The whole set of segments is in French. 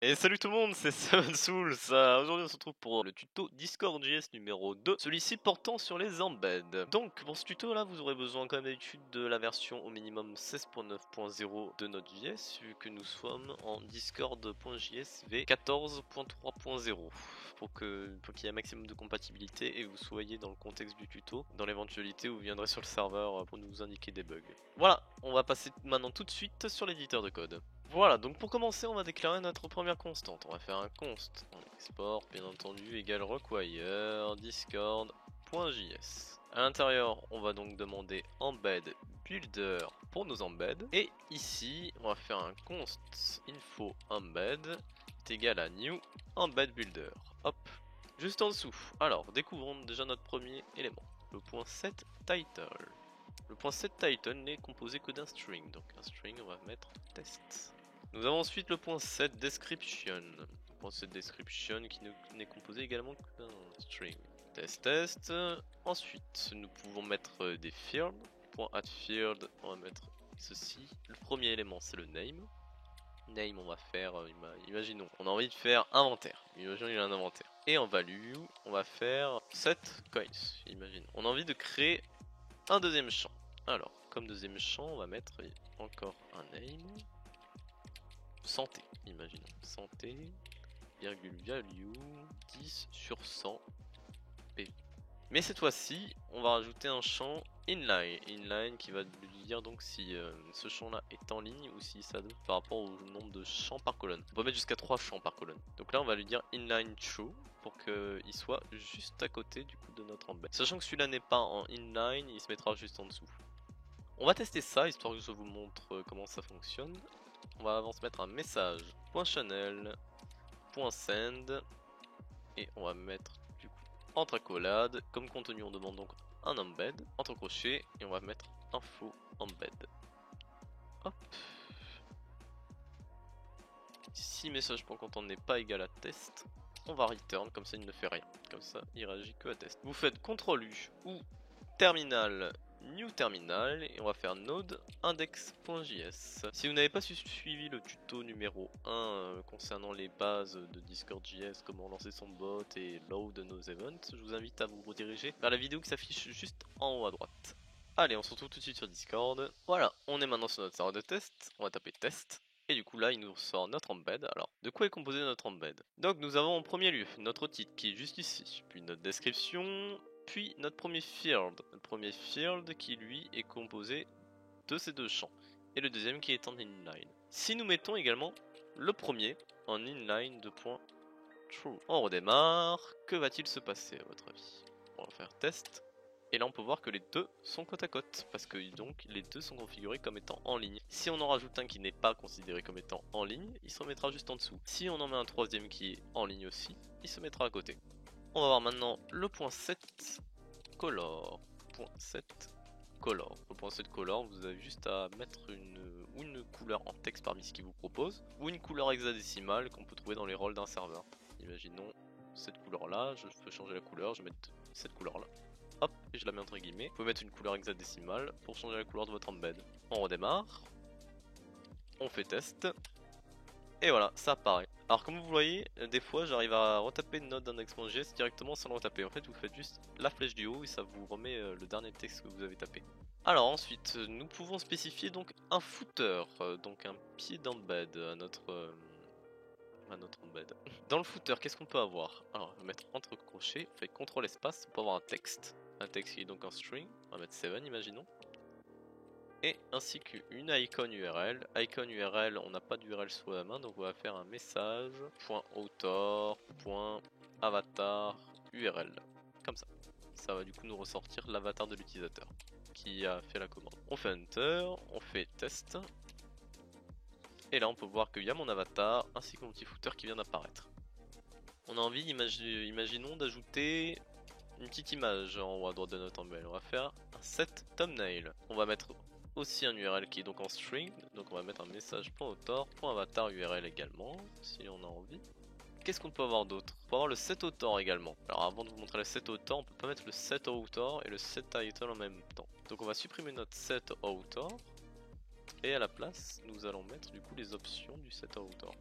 Et salut tout le monde, c'est Seven Souls. Aujourd'hui on se retrouve pour le tuto Discord.js numéro 2, celui-ci portant sur les embeds. Donc pour ce tuto là vous aurez besoin comme d'habitude de la version au minimum 16.9.0 de Node.js vu que nous sommes en Discord.js v14.3.0 pour qu'il y ait un maximum de compatibilité et vous soyez dans le contexte du tuto dans l'éventualité où vous viendrez sur le serveur pour nous indiquer des bugs. Voilà, on va passer maintenant tout de suite sur l'éditeur de code. Voilà, donc pour commencer, on va déclarer notre première constante. On va faire un const en export, bien entendu, égal require discord.js. À l'intérieur, on va donc demander embed builder pour nos embeds. Et ici, on va faire un const info embed est égal à new embed builder. Hop, juste en dessous. Alors, découvrons déjà notre premier élément, le point set title. Le point set title n'est composé que d'un string, donc un string on va mettre test. Nous avons ensuite le point set description. Le point set description qui n'est composé également que d'un string. Test test. Ensuite nous pouvons mettre des fields. Point add field, on va mettre ceci. Le premier élément c'est le name. Name on va faire, imaginons, on a envie de faire inventaire. Imaginons il y a un inventaire. Et en value on va faire set coins. Imagine. On a envie de créer un deuxième champ. Alors, comme deuxième champ, on va mettre encore un name. Santé, imaginons. Santé, virgule value, 10 sur 100 PV. Mais cette fois-ci, on va rajouter un champ inline. Inline qui va lui dire donc si ce champ-là est en ligne ou si ça par rapport au nombre de champs par colonne. On peut mettre jusqu'à 3 champs par colonne. Donc là, on va lui dire inline true pour qu'il soit juste à côté du coup de notre embed. Sachant que celui-là n'est pas en inline, il se mettra juste en dessous. On va tester ça histoire que je vous montre comment ça fonctionne. On va avant se mettre un message .channel .send et on va mettre du coup entre accolades. Comme contenu on demande donc un embed entre crochets et on va mettre info embed. Hop. Si message.content n'est pas égal à test, on va return, comme ça il ne fait rien. Comme ça il réagit que à test. Vous faites CTRL U ou terminal new terminal et on va faire node index.js. Si vous n'avez pas suivi le tuto numéro 1 concernant les bases de Discord.js, comment lancer son bot et load nos events, je vous invite à vous rediriger vers la vidéo qui s'affiche juste en haut à droite. Allez, on se retrouve tout de suite sur Discord. Voilà, on est maintenant sur notre serveur de test, on va taper test. Et du coup là il nous sort notre embed. Alors de quoi est composé notre embed? Donc nous avons en premier lieu notre titre qui est juste ici, puis notre description, puis notre premier field. Le premier field qui lui est composé de ces deux champs. Et le deuxième qui est en inline. Si nous mettons également le premier en inline de point true. On redémarre, que va-t-il se passer à votre avis? On va faire test. Et là on peut voir que les deux sont côte à côte, parce que donc les deux sont configurés comme étant en ligne. Si on en rajoute un qui n'est pas considéré comme étant en ligne, il se mettra juste en dessous. Si on en met un troisième qui est en ligne aussi, il se mettra à côté. On va voir maintenant le point set color. Point set color. Au point set color, vous avez juste à mettre une couleur en texte parmi ce qu'il vous propose, ou une couleur hexadécimale qu'on peut trouver dans les rôles d'un serveur. Imaginons cette couleur là, je peux changer la couleur, je vais mettre cette couleur là. Hop, et je la mets entre guillemets. Vous pouvez mettre une couleur hexadécimale pour changer la couleur de votre embed. On redémarre. On fait test. Et voilà, ça apparaît. Alors comme vous voyez, des fois j'arrive à retaper node index.js directement sans le retaper. En fait vous faites juste la flèche du haut et ça vous remet le dernier texte que vous avez tapé. Alors ensuite, nous pouvons spécifier donc un footer, donc un pied d'embed à notre embed. Dans le footer, qu'est-ce qu'on peut avoir? Alors on va mettre entre crochets, fait CTRL espace, on peut avoir un texte qui est donc un string, on va mettre 7 imaginons. Et ainsi qu'une icon URL. Icon URL, on n'a pas d'URL sous la main, donc on va faire un message .author.avatar URL. Comme ça. Ça va du coup nous ressortir l'avatar de l'utilisateur qui a fait la commande. On fait Enter, on fait Test. Et là on peut voir qu'il y a mon avatar ainsi que mon petit footer qui vient d'apparaître. On a envie, imaginons, d'ajouter une petite image en haut à droite de notre embed. On va faire un set thumbnail. On va mettre aussi un URL qui est donc en string, donc on va mettre un message.author.avatar URL également, si on a envie. Qu'est-ce qu'on peut avoir d'autre? On peut avoir le set author également. Alors avant de vous montrer le set author, on peut pas mettre le set author et le set title en même temps. Donc on va supprimer notre set author, et à la place, nous allons mettre du coup les options du set author.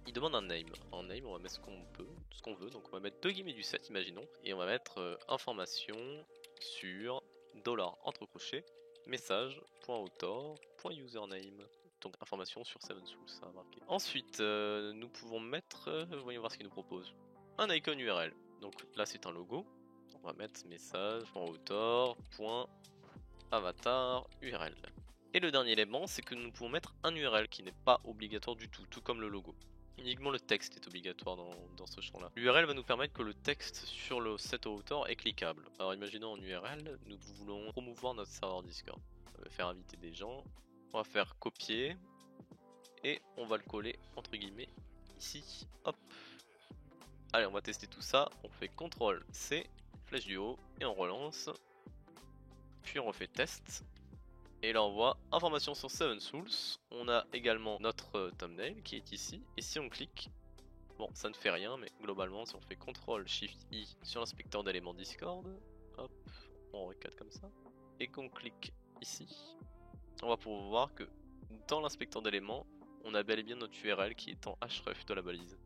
il demande un name. En name, on va mettre ce qu'on peut, ce qu'on veut. Donc on va mettre 2 guillemets du 7, imaginons. Et on va mettre information sur dollar entre crochets, message.author.username. Donc information sur 7 Souls, ça a marqué. Ensuite, nous pouvons mettre, voyons voir ce qu'il nous propose. Un icon URL. Donc là c'est un logo. On va mettre message.author.avatar URL. Et le dernier élément, c'est que nous pouvons mettre un URL qui n'est pas obligatoire du tout comme le logo. Uniquement le texte est obligatoire dans ce champ-là. L'URL va nous permettre que le texte sur le set author est cliquable. Alors imaginons en URL, nous voulons promouvoir notre serveur Discord. On va faire inviter des gens, on va faire copier, et on va le coller entre guillemets ici. Hop. Allez, on va tester tout ça. On fait CTRL-C, flèche du haut, et on relance. Puis on refait test. Et là on voit information sur 7 Souls. On a également notre thumbnail qui est ici. Et si on clique, bon ça ne fait rien, mais globalement si on fait CTRL-SHIFT-I sur l'inspecteur d'éléments Discord, hop, on recadre comme ça, et qu'on clique ici, on va pouvoir voir que dans l'inspecteur d'éléments, on a bel et bien notre URL qui est en href de la balise.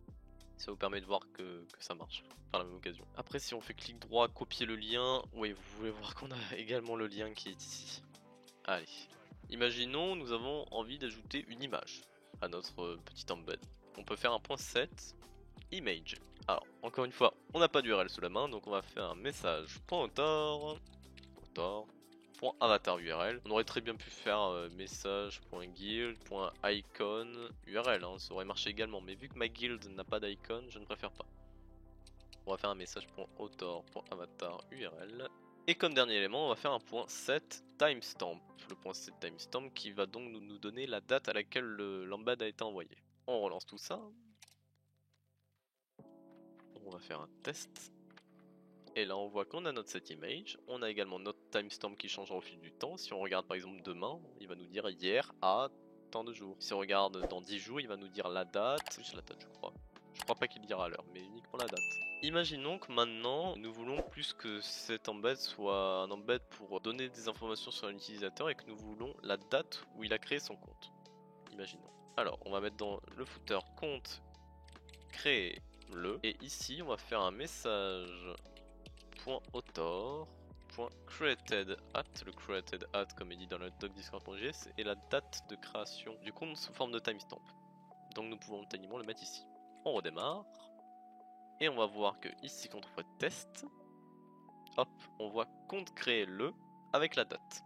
Ça vous permet de voir que ça marche par la même occasion. Après si on fait clic droit, copier le lien, oui vous pouvez voir qu'on a également le lien qui est ici. Allez, imaginons nous avons envie d'ajouter une image à notre petit embed. On peut faire un point set image. Alors encore une fois, on n'a pas d'URL sous la main, donc on va faire un message.author .avatar URL. On aurait très bien pu faire message.guild.icon URL, hein, ça aurait marché également, mais vu que ma guild n'a pas d'icon, je ne préfère pas. On va faire un message.author.avatar URL. Et comme dernier élément, on va faire un point set timestamp. Le point set timestamp qui va donc nous donner la date à laquelle l'embed a été envoyé. On relance tout ça. On va faire un test. Et là on voit qu'on a notre set image. On a également notre timestamp qui changera au fil du temps. Si on regarde par exemple demain, il va nous dire hier à tant de jours. Si on regarde dans 10 jours, il va nous dire la date. Juste la date je crois. Je crois pas qu'il dira l'heure, mais uniquement la date. Imaginons que maintenant, nous voulons plus que cet embed soit un embed pour donner des informations sur un utilisateur et que nous voulons la date où il a créé son compte. Imaginons. Alors, on va mettre dans le footer compte créer le. Et ici, on va faire un message.author.created at. Le created at, comme il dit dans le doc discord.js, est la date de création du compte sous forme de timestamp. Donc nous pouvons tellement le mettre ici. On redémarre. Et on va voir que ici quand on fait test, hop, on voit compte créer le avec la date.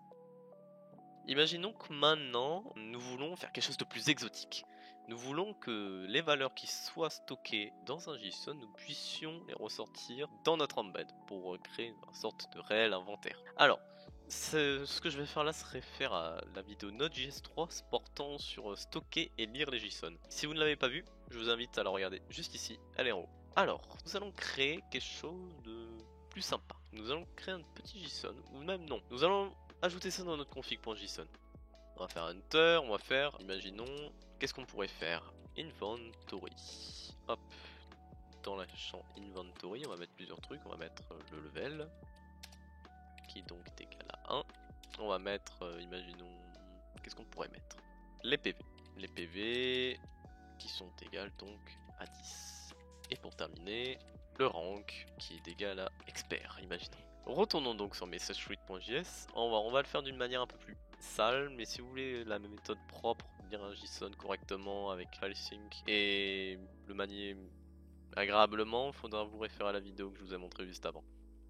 Imaginons que maintenant nous voulons faire quelque chose de plus exotique. Nous voulons que les valeurs qui soient stockées dans un JSON, nous puissions les ressortir dans notre embed pour créer une sorte de réel inventaire. Alors, ce que je vais faire là se réfère à la vidéo Node.js 3 portant sur stocker et lire les JSON. Si vous ne l'avez pas vue, je vous invite à la regarder juste ici, elle est en haut. Alors, nous allons créer quelque chose de plus sympa. Nous allons créer un petit JSON, ou même non. Nous allons ajouter ça dans notre config.json. On va faire enter, on va faire, imaginons, qu'est-ce qu'on pourrait faire? Inventory. Hop. Dans le champ inventory, on va mettre plusieurs trucs. On va mettre le level, qui donc est égal à 1. On va mettre, imaginons, qu'est-ce qu'on pourrait mettre? Les PV. Les PV qui sont égales donc à 10. Et pour terminer, le rank qui est égal à expert, imaginons. Retournons donc sur message.js. On va le faire d'une manière un peu plus sale, mais si vous voulez la même méthode propre, lire un JSON correctement avec FileSync et le manier agréablement, il faudra vous référer à la vidéo que je vous ai montré juste avant.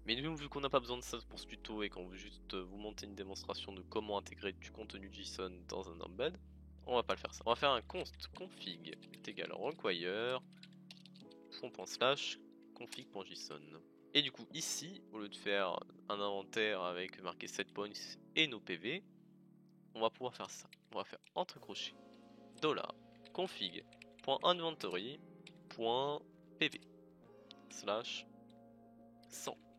Mais nous, vu qu'on n'a pas besoin de ça pour ce tuto et qu'on veut juste vous montrer une démonstration de comment intégrer du contenu JSON dans un embed, on va pas le faire ça. On va faire un const config est égal à require ./config.json. Et du coup ici, au lieu de faire un inventaire avec marqué set points et nos PV, on va pouvoir faire ça. On va faire entre crochets $config.inventory.pv /100.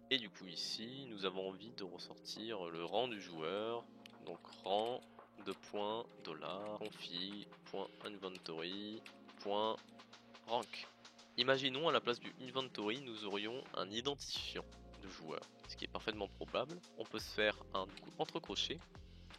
Et du coup ici, nous avons envie de ressortir le rang du joueur. Donc rang de point $config.inventory.rank. Imaginons à la place du inventory, nous aurions un identifiant de joueur, ce qui est parfaitement probable. On peut se faire un entre crochets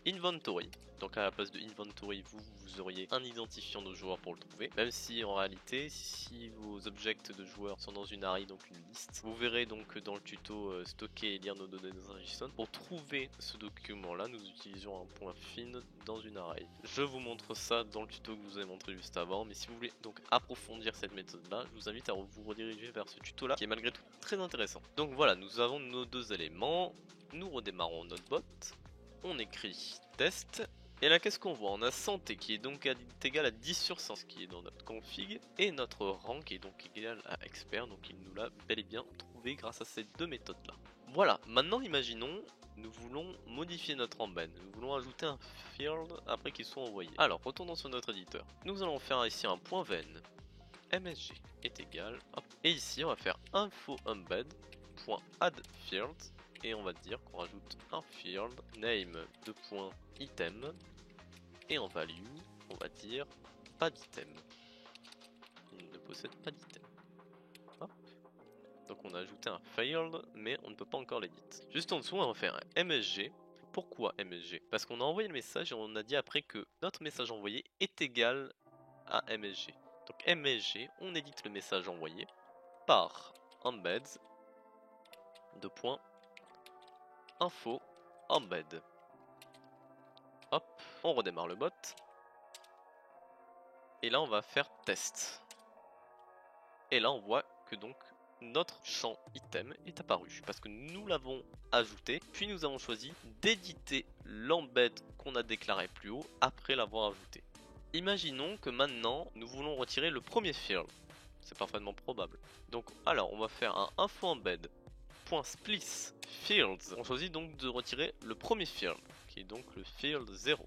Inventory. Donc à la place de Inventory, vous auriez un identifiant de joueur pour le trouver. Même si en réalité, si vos objects de joueurs sont dans une array, donc une liste, vous verrez donc dans le tuto stocker et lire nos données dans un JSON. Pour trouver ce document là, nous utilisons un point fin dans une array. Je vous montre ça dans le tuto que je vous ai montré juste avant, mais si vous voulez donc approfondir cette méthode là, je vous invite à vous rediriger vers ce tuto là qui est malgré tout très intéressant. Donc voilà, nous avons nos deux éléments, nous redémarrons notre bot, on écrit test. Et là qu'est-ce qu'on voit? On a santé qui est donc égal à 10 sur 100, ce qui est dans notre config, et notre rang qui est donc égal à expert, donc il nous l'a bel et bien trouvé grâce à ces deux méthodes là. Voilà, maintenant imaginons, nous voulons modifier notre embed, nous voulons ajouter un field après qu'il soit envoyé. Alors retournons sur notre éditeur, nous allons faire ici un point ven, msg est égal, hop, et ici on va faire info embed.add field, et on va dire qu'on rajoute un field name item et en value on va dire pas d'item, il ne possède pas d'item. Donc on a ajouté un field mais on ne peut pas encore l'éditer. Juste en dessous on va faire un msg. Pourquoi msg? Parce qu'on a envoyé le message et on a dit après que notre message envoyé est égal à msg. Donc msg, on édite le message envoyé par embeds de point info embed. Hop, on redémarre le bot. Et là on va faire test. Et là on voit que donc notre champ item est apparu parce que nous l'avons ajouté, puis nous avons choisi d'éditer l'embed qu'on a déclaré plus haut après l'avoir ajouté. Imaginons que maintenant nous voulons retirer le premier field. C'est parfaitement probable. Donc alors on va faire un info embed .splice fields. On choisit donc de retirer le premier field qui est donc le field 0.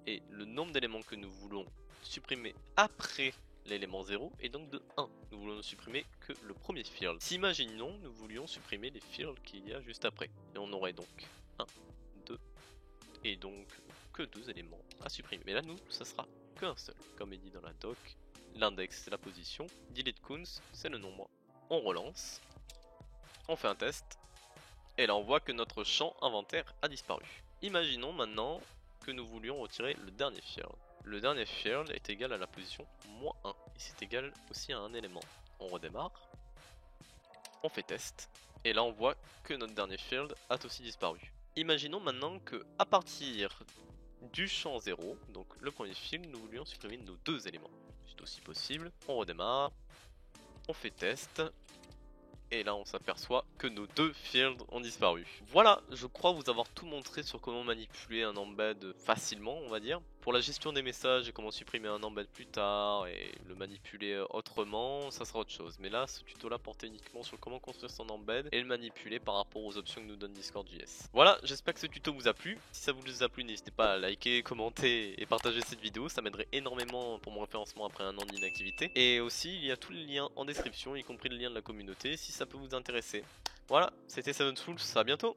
Et le nombre d'éléments que nous voulons supprimer après l'élément 0 est donc de 1. Nous voulons ne supprimer que le premier field. Si imaginons nous voulions supprimer les fields qu'il y a juste après. Et on aurait donc 1, 2 et donc que 2 éléments à supprimer. Mais là nous ça sera qu'un seul. Comme est dit dans la doc, l'index c'est la position, delete counts c'est le nombre. On relance, on fait un test, et là on voit que notre champ inventaire a disparu. Imaginons maintenant que nous voulions retirer le dernier field. Le dernier field est égal à la position -1 et c'est égal aussi à un élément. On redémarre, on fait test et là on voit que notre dernier field a aussi disparu. Imaginons maintenant que à partir du champ 0, donc le premier field, nous voulions supprimer nos deux éléments. C'est aussi possible. On redémarre, on fait test. Et là on s'aperçoit que nos deux fields ont disparu. Voilà, je crois vous avoir tout montré sur comment manipuler un embed facilement on va dire. Pour la gestion des messages et comment supprimer un embed plus tard et le manipuler autrement, ça sera autre chose. Mais là ce tuto là portait uniquement sur comment construire son embed et le manipuler par rapport aux options que nous donne Discord.js. Voilà, j'espère que ce tuto vous a plu. Si ça vous a plu, n'hésitez pas à liker, commenter et partager cette vidéo. Ça m'aiderait énormément pour mon référencement après un an d'inactivité. Et aussi il y a tous les liens en description, y compris le lien de la communauté si ça peut vous intéresser. Voilà, c'était Seven Souls, à bientôt.